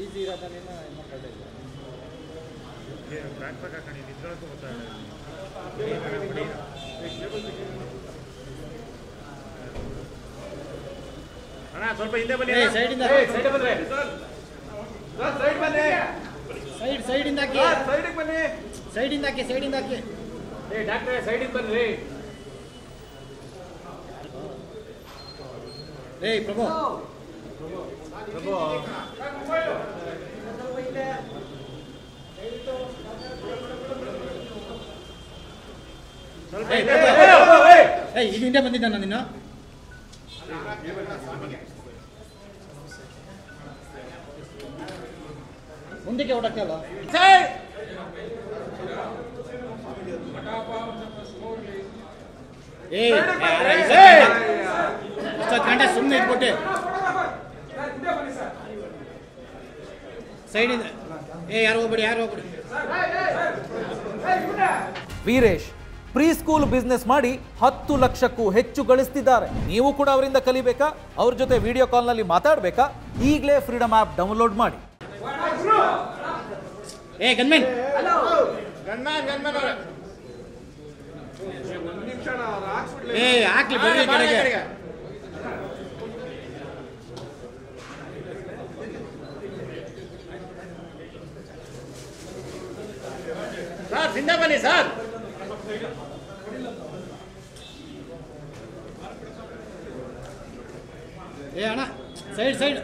Easy ಇರೋದನ್ನೇನು ಮಾತಾಡೋದು back pack ಹಾಕೊಂಡು ನಿಂತ್ಕೊಳ್ಳೋಕ್ಕೂ ಗೊತ್ತಾಗಲ್ಲ. ಅಣ್ಣ ಸ್ವಲ್ಪ ಹಿಂದೆ ಬನ್ನಿ. ಸೈಡಿಂದ ಸೈಡಿಂದ ಹಾಕಿ ಸೈಡಿಗೆ ಬನ್ನಿ. ಸೈಡಿಂದ ಹಾಕಿ ಡಾಕ್ಟ್ರೆ ಸೈಡಿಗೆ ಬನ್ನಿ. ಪ್ರಭು ಹಿಂದೆ ಬಂದಿದ್ದ ನಾನು ನಿನ್ನ ಮುಂದಕ್ಕೆ ಓಡಕ್ಕೆ ಅಲ್ಲ ಗಂಟೆ ಸುಮ್ಮನೆ ಇಟ್ಬಿಟ್ಟೆ ಸೈಡಿಂದ ಯಾರು ಹೋಗ್ಬೇಡಿ ವೀರೇಶ್ ಪ್ರೀ ಸ್ಕೂಲ್ ಬಿಸ್ನೆಸ್ ಮಾಡಿ 10 ಲಕ್ಷಕ್ಕೂ ಹೆಚ್ಚು ಗಳಿಸ್ತಿದ್ದಾರೆ. ನೀವು ಕೂಡ ಅವರಿಂದ ಕಲಿಬೇಕಾ? ಅವ್ರ ಜೊತೆ ವಿಡಿಯೋ ಕಾಲ್ನಲ್ಲಿ ಮಾತಾಡಬೇಕಾ? ಈಗಲೇ ಫ್ರೀಡಮ್ ಆ್ಯಪ್ ಡೌನ್ಲೋಡ್ ಮಾಡಿ. ಗನ್ಮೆನ್ ಹಾಕ್ಲಿ ಬನ್ನಿ ಕಡೆಗೆ. ಸರ್ ಹಿಂದೆ ಬನ್ನಿ ಸರ್. ಅಣ್ಣ ಸೈಡ್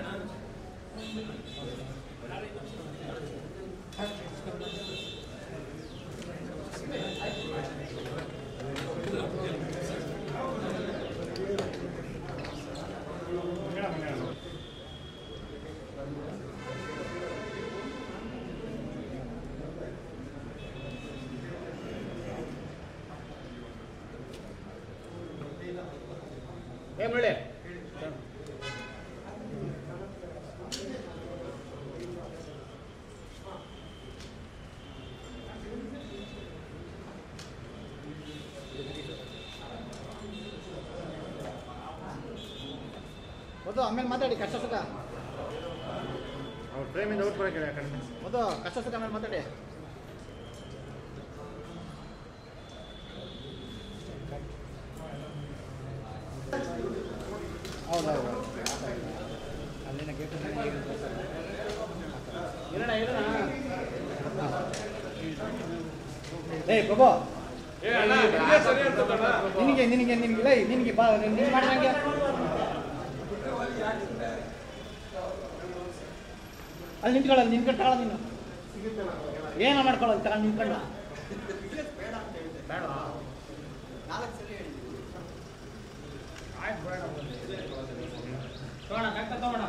ಮುಳ್ಳೆ ಮೊದಲು ಆಮೇಲೆ ಮಾತಾಡಿ ಕಷ್ಟ ಸುಖ ಅವ್ರ ಪ್ರೇಮಿಂದ ಔಟ್ ಬರೋಕೆ ಯಾಕಂದ್ರೆ ಮೊದಲು ಕಷ್ಟ ಸುಖ ಆಮೇಲೆ ಮಾತಾಡಿ. ಹೌದೌದು ಅಲ್ಲಿನ ಗೇಟ್ ಪ್ರಭು ನಿನಗೆ ಬಾ ಮಾಡಿದಂಗೆ ಅಲ್ಲಿ ನಿಂತ್ಕೊಳ್ಳಲ್ಲ ನಿನ್ಕೊಂಡು ತಗೊಳ ನೀನು ಏನೋ ಮಾಡ್ಕೊಳ್ಳೋದು ತಗೊಂಡು ನಿಂತ್ಕೊಳ್ಳ ತಗೋಣ